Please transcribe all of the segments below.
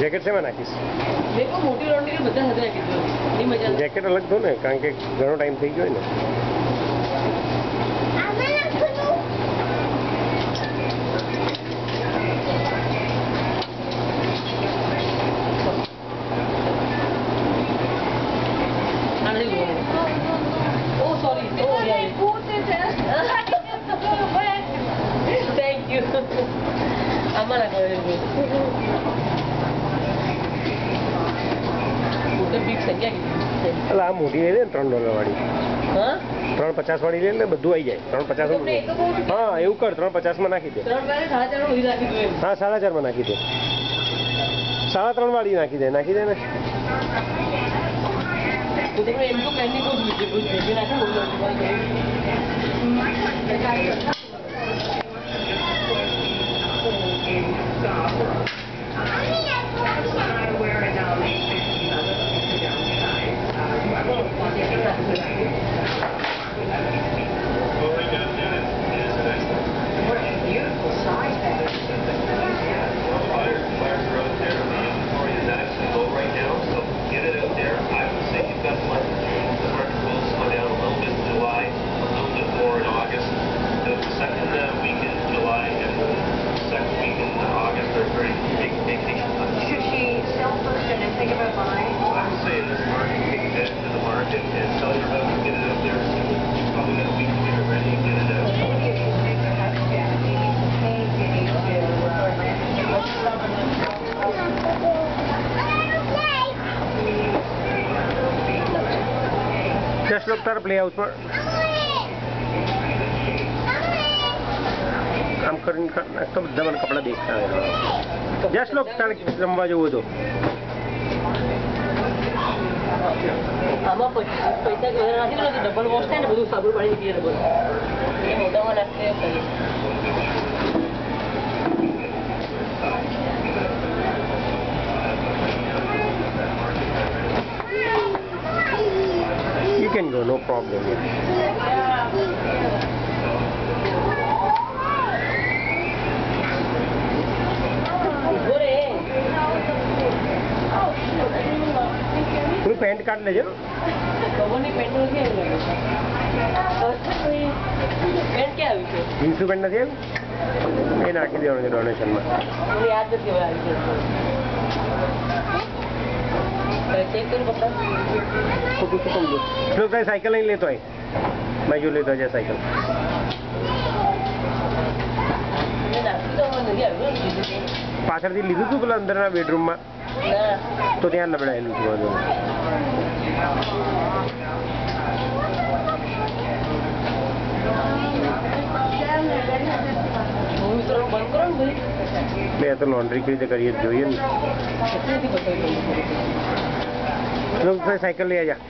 Jacket શેમાં નાખીશ? મેં મોટી લોન્ડ્રી બધા સાથે નાખી દો. ની મજા. જેકેટ અલગ દો ને, કારણ કે ઘણો ટાઈમ થઈ ગયો ને. આ મોટી લઈ લે ને $3 વાળી. હા $3.50 વાળી લઈ લે, બધું આવી જાય. $3.50. હા એવું કર, $3.50 માં નાખી દે. હા 4.5 માં નાખી દે. 3.5 વાળી નાખી દે ને. Just look at the play out for. I'm current तो डबल कपड़ा देखता है. Just look तार रंबा जो वो तो. आमा पैसा के वजह राखी तो डबल वॉश है ना બધું સાબુ પાણી નીકળી ડબલ. ये મોટામાં નાખતે કરીએ. You can go, no problem. થોડું પેન્ટ કાઢ લેજો. ખબરની પેન્ટ નથી આવી. પેન્ટ ક્યાં આવી છે? જીન્સનું પેન્ટ નથી આવ્યું? એ નાખી દેવાનું છે ડોનેશનમાં. મને યાદ નથી હવે આવી છે. ચેક કરી કપડા. ખોટું શું સમજો? જો તારી સાયકલ નહીં લેતો હોય, બાજુ લેતો જાય સાયકલ. પાછળથી લીધું હતું પેલા અંદરના બેડરૂમમાં, તો ત્યાં લબડાયેલું હતું બધું. બે તો લોન્ડ્રી કેવી રીતે કરીએ જોઈએ ને. સાયકલ લઈ આજા.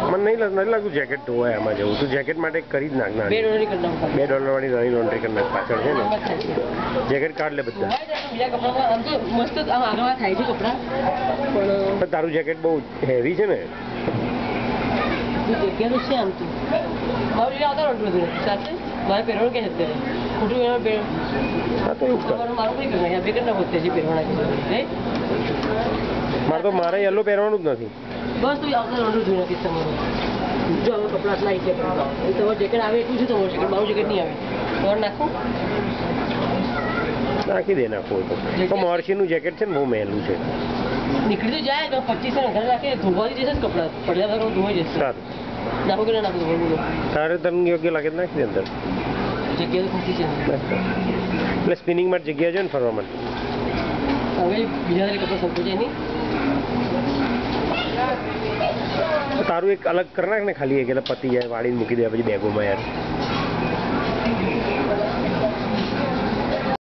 મને નહીં લાગતું જેકેટ ધોવાય આમાં જવું. તું જેકેટ માટે કરી જ નાખના. $2 વાળી નાની લોન્ડ્રી કરી નાખ. પાછળ છે ને જેકેટ કાઢ લે બધા. પણ તારું જેકેટ બહુ હેવી છે ને. જગ્યાનું છે આમ તું મારું આવતા મારે પહેરવાનું કે છે ખોટું હા તો એવું મારું કઈ ગયું બે કેટલા હોતે છે પહેરવાના. મારે તો મારે યલો પહેરવાનું જ નથી. બસ તું આવતા રોડું જોઈ નાખીશ તમારું. જો હવે કપડા આટલા આવી છે તમારું જેકેટ આવે એટલું છે તમારું જેકેટ. મારું જેકેટ નહીં આવે. તમારે નાખું નાખી દે. નાખવું તો મોર્શીનું જેકેટ છે ને બહુ મહેલું છે. નીકળી તો જાય 25 ઘરે રાખીએ ધોવાથી જશે કપડા પડ્યા વગર ધોવાઈ જશે. સારું નાખો કે ના નાખો બોલો. તારે તને યોગ્ય લાગે નાખી દે અંદર. જગ્યા તો ખુશી છે એટલે સ્પિનિંગ માટે જગ્યા છે ને ફરવા માટે. હવે બીજા કપડા સંકોચાય નહીં. તારું એક અલગ કરી નાખ ને ખાલી એક એટલે પતી જાય. વાળીને મૂકી દે પછી બેગોમાં યાર.